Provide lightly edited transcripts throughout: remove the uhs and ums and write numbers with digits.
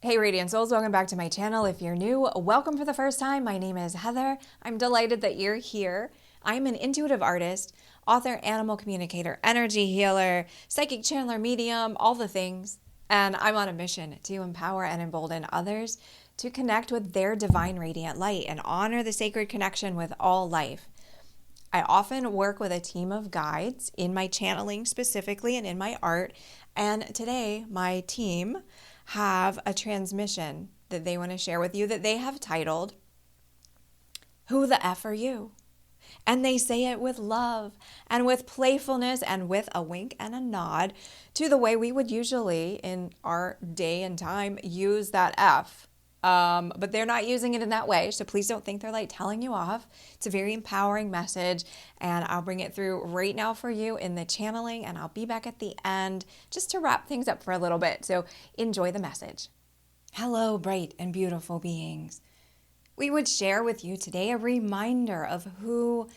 Hey Radiant Souls, welcome back to my channel. If you're new, welcome for the first time. My name is Heather. I'm delighted that you're here. I'm an intuitive artist, author, animal communicator, energy healer, psychic channeler, medium, all the things. And I'm on a mission to empower and embolden others to connect with their divine radiant light and honor the sacred connection with all life. I often work with a team of guides in my channeling specifically and in my art. And today, my team have a transmission that they want to share with you that they have titled, Who the F Are You? And they say it with love and with playfulness and with a wink and a nod to the way we would usually in our day and time use that F. But they're not using it in that way. So please don't think they're like telling you off. It's a very empowering message. And I'll bring it through right now for you in the channeling. And I'll be back at the end just to wrap things up for a little bit. So enjoy the message. Hello, bright and beautiful beings. We would share with you today a reminder of who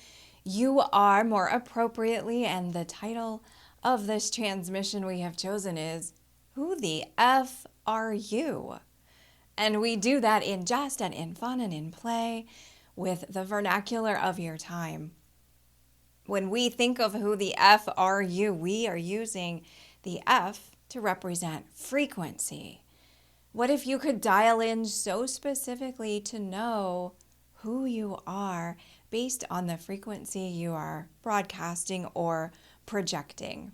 you are more appropriately. And the title of this transmission we have chosen is, Who the F Are You? And we do that in jest and in fun and in play with the vernacular of your time. When we think of who the F are you, we are using the F to represent frequency. What if you could dial in so specifically to know who you are based on the frequency you are broadcasting or projecting?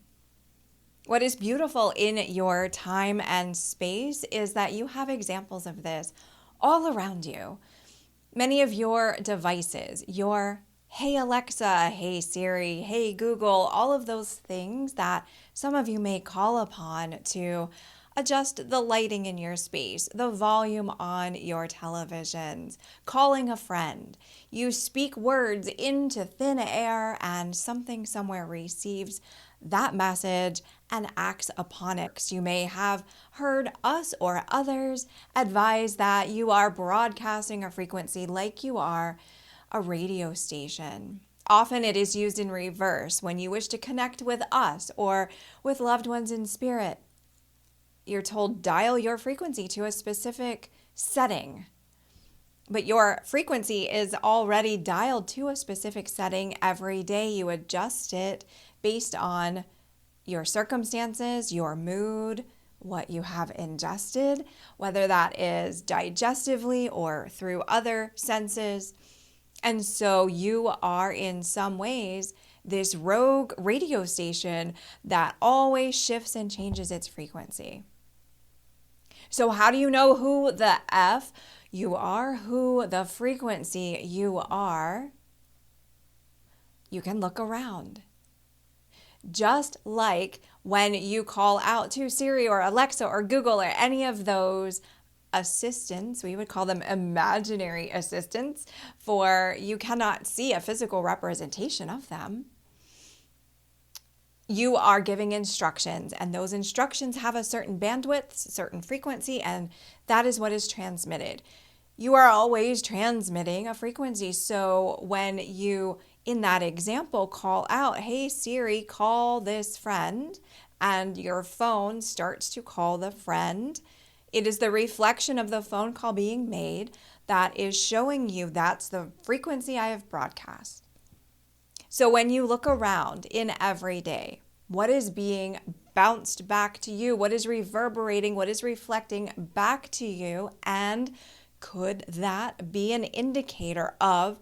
What is beautiful in your time and space is that you have examples of this all around you. Many of your devices, your Hey Alexa, Hey Siri, Hey Google, all of those things that some of you may call upon to adjust the lighting in your space, the volume on your televisions, calling a friend. You speak words into thin air and something somewhere receives that message and acts upon it. You may have heard us or others advise that you are broadcasting a frequency like you are a radio station. Often it is used in reverse when you wish to connect with us or with loved ones in spirit. You're told dial your frequency to a specific setting, but your frequency is already dialed to a specific setting every day. You adjust it based on your circumstances, your mood, what you have ingested, whether that is digestively or through other senses. And so you are in some ways this rogue radio station that always shifts and changes its frequency. So how do you know who the F you are, who the frequency you are? You can look around. Just like when you call out to Siri or Alexa or Google or any of those assistants, we would call them imaginary assistants, for you cannot see a physical representation of them. You are giving instructions, and those instructions have a certain bandwidth, certain frequency, and that is what is transmitted. You are always transmitting a frequency. So when you, in that example, call out, Hey Siri, call this friend, and your phone starts to call the friend, it is the reflection of the phone call being made that is showing you that's the frequency I have broadcast. So when you look around in every day, what is being bounced back to you? What is reverberating? What is reflecting back to you? And could that be an indicator of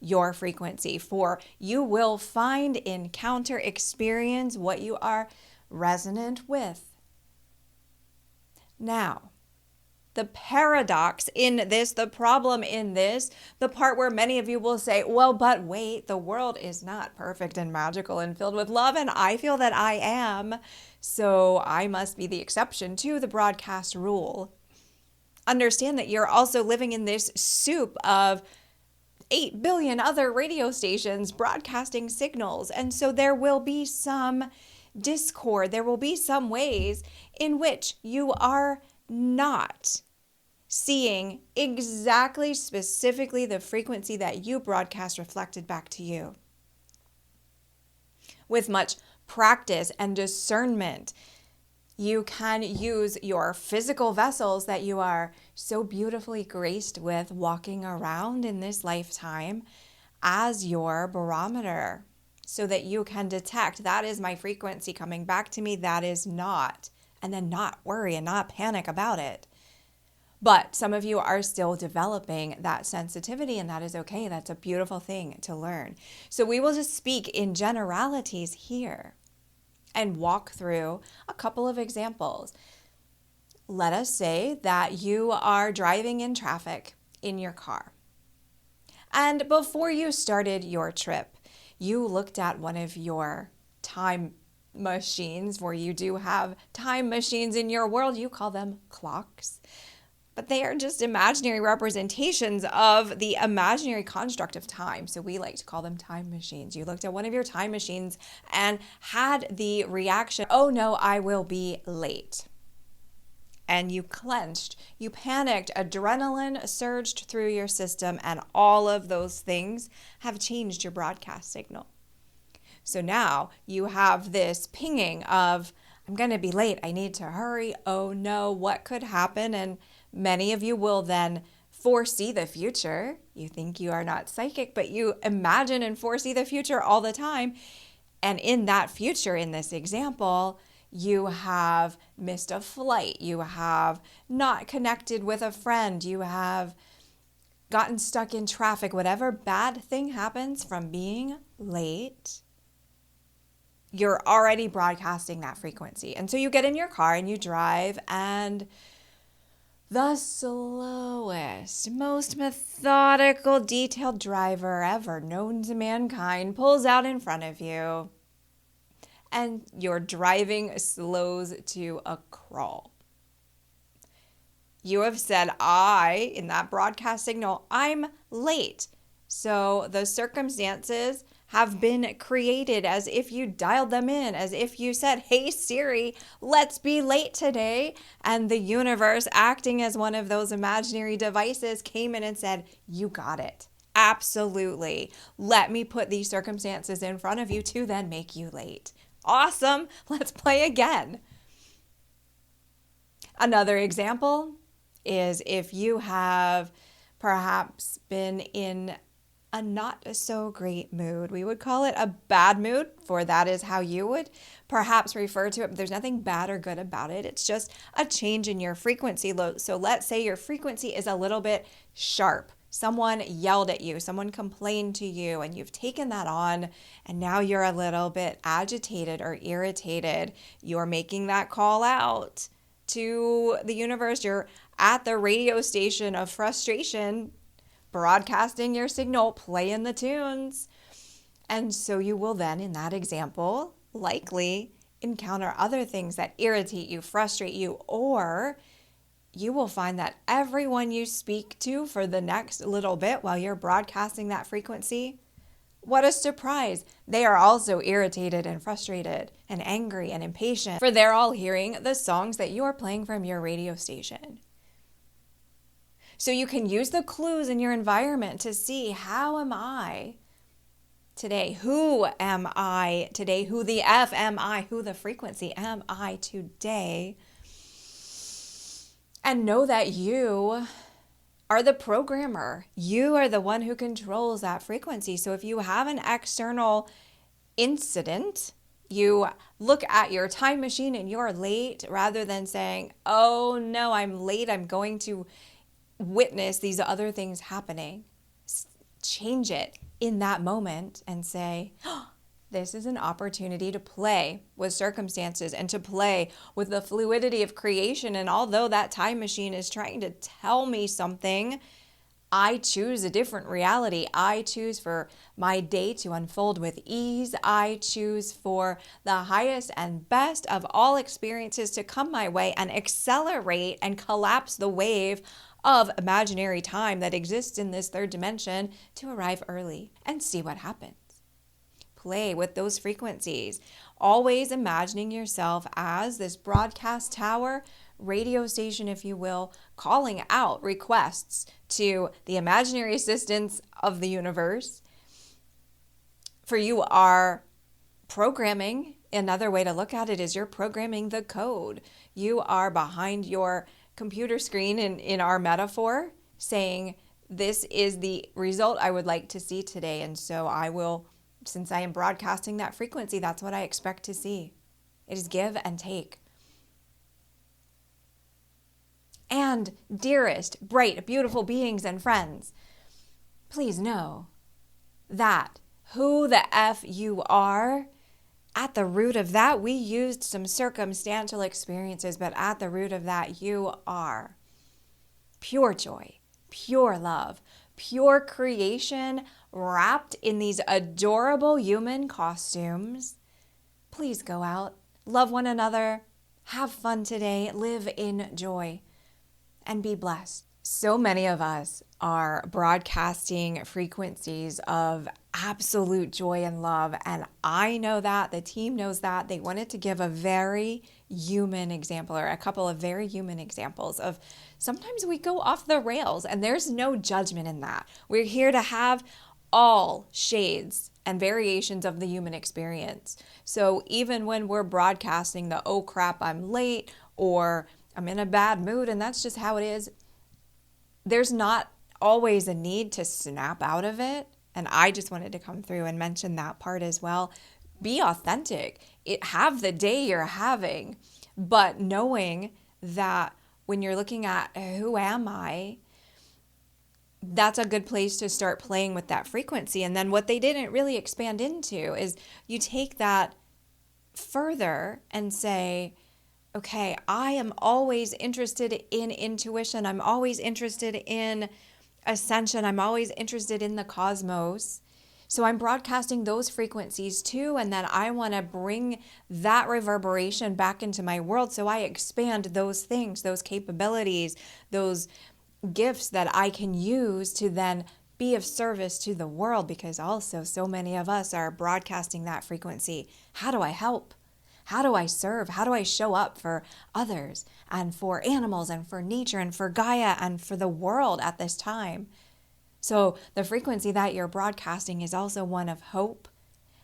your frequency? For you will find, encounter, experience what you are resonant with. Now, the paradox in this, the problem in this, the part where many of you will say, well, but wait, the world is not perfect and magical and filled with love, and I feel that I am, so I must be the exception to the broadcast rule. Understand that you're also living in this soup of 8 billion other radio stations broadcasting signals, and so there will be some discord, there will be some ways in which you are not seeing exactly specifically the frequency that you broadcast reflected back to you. With much practice and discernment, You can use your physical vessels that you are so beautifully graced with walking around in this lifetime as your barometer so that you can detect that is my frequency coming back to me, that is not, and then not worry and not panic about it. But some of you are still developing that sensitivity, and that is okay. That's a beautiful thing to learn. So we will just speak in generalities here and walk through a couple of examples. Let us say that you are driving in traffic in your car. And before you started your trip, you looked at one of your time machines, where you do have time machines in your world. You call them clocks. But they are just imaginary representations of the imaginary construct of time. So we like to call them time machines. You looked at one of your time machines and had the reaction, oh no, I will be late. And you clenched, you panicked, adrenaline surged through your system, and all of those things have changed your broadcast signal. So now you have this pinging of, I'm going to be late, I need to hurry, oh no, what could happen? And many of you will then foresee the future. You think you are not psychic, but you imagine and foresee the future all the time. And in that future, in this example, you have missed a flight. You have not connected with a friend. You have gotten stuck in traffic. Whatever bad thing happens from being late, you're already broadcasting that frequency. And so you get in your car and you drive, and the slowest, most methodical, detailed driver ever known to mankind pulls out in front of you, and your driving slows to a crawl. You have said, in that broadcast signal, I'm late. So the circumstances have been created as if you dialed them in, as if you said, hey Siri, let's be late today. And the universe, acting as one of those imaginary devices, came in and said, you got it. Absolutely. Let me put these circumstances in front of you to then make you late. Awesome. Let's play again. Another example is if you have perhaps been in a not so great mood. We would call it a bad mood, for that is how you would perhaps refer to it. But there's nothing bad or good about it. It's just a change in your frequency. So let's say your frequency is a little bit sharp. Someone yelled at you, someone complained to you, and you've taken that on, and now you're a little bit agitated or irritated. You're making that call out to the universe. You're at the radio station of frustration, broadcasting your signal, playing the tunes. And so you will then, in that example, likely encounter other things that irritate you, frustrate you, or you will find that everyone you speak to for the next little bit while you're broadcasting that frequency, what a surprise. They are also irritated and frustrated and angry and impatient, for they're all hearing the songs that you are playing from your radio station. So you can use the clues in your environment to see, how am I today? Who am I today? Who the F am I? Who the frequency am I today? And know that you are the programmer. You are the one who controls that frequency. So if you have an external incident, you look at your time machine and you're late, rather than saying, oh no, I'm late, I'm going to witness these other things happening. Change it in that moment and say, oh, this is an opportunity to play with circumstances and to play with the fluidity of creation. And although that time machine is trying to tell me something, I choose a different reality. I choose for my day to unfold with ease. I choose for the highest and best of all experiences to come my way and accelerate and collapse the wave of imaginary time that exists in this third dimension to arrive early and see what happens. Play with those frequencies, always imagining yourself as this broadcast tower, radio station, if you will, calling out requests to the imaginary assistants of the universe. For you are programming Another way to look at it is you're programming the code. You are behind your computer screen in our metaphor saying, this is the result I would like to see today. And so I will, since I am broadcasting that frequency, that's what I expect to see. It is give and take. And dearest, bright, beautiful beings and friends, please know that who the F you are, at the root of that, we used some circumstantial experiences, but at the root of that, you are pure joy, pure love, pure creation wrapped in these adorable human costumes. Please go out, love one another, have fun today, live in joy, and be blessed. So many of us are broadcasting frequencies of absolute joy and love. And I know that, the team knows that. They wanted to give a very human example, or a couple of very human examples of sometimes we go off the rails, and there's no judgment in that. We're here to have all shades and variations of the human experience. So even when we're broadcasting the, oh crap, I'm late, or I'm in a bad mood and that's just how it is, there's not always a need to snap out of it. And I just wanted to come through and mention that part as well. Be authentic. Have the day you're having, but knowing that when you're looking at who am I, that's a good place to start playing with that frequency. And then what they didn't really expand into is you take that further and say, okay, I am always interested in intuition. I'm always interested in ascension. I'm always interested in the cosmos. So I'm broadcasting those frequencies too. And then I want to bring that reverberation back into my world. So I expand those things, those capabilities, those gifts that I can use to then be of service to the world, because also so many of us are broadcasting that frequency. How do I help? How do I serve? How do I show up for others and for animals and for nature and for Gaia and for the world at this time? So the frequency that you're broadcasting is also one of hope.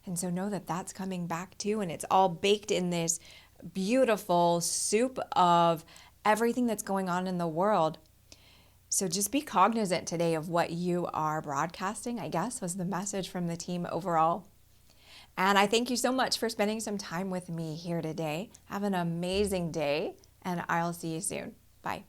And so know that that's coming back too. And it's all baked in this beautiful soup of everything that's going on in the world. So just be cognizant today of what you are broadcasting, I guess, was the message from the team overall. And I thank you so much for spending some time with me here today. Have an amazing day, and I'll see you soon. Bye.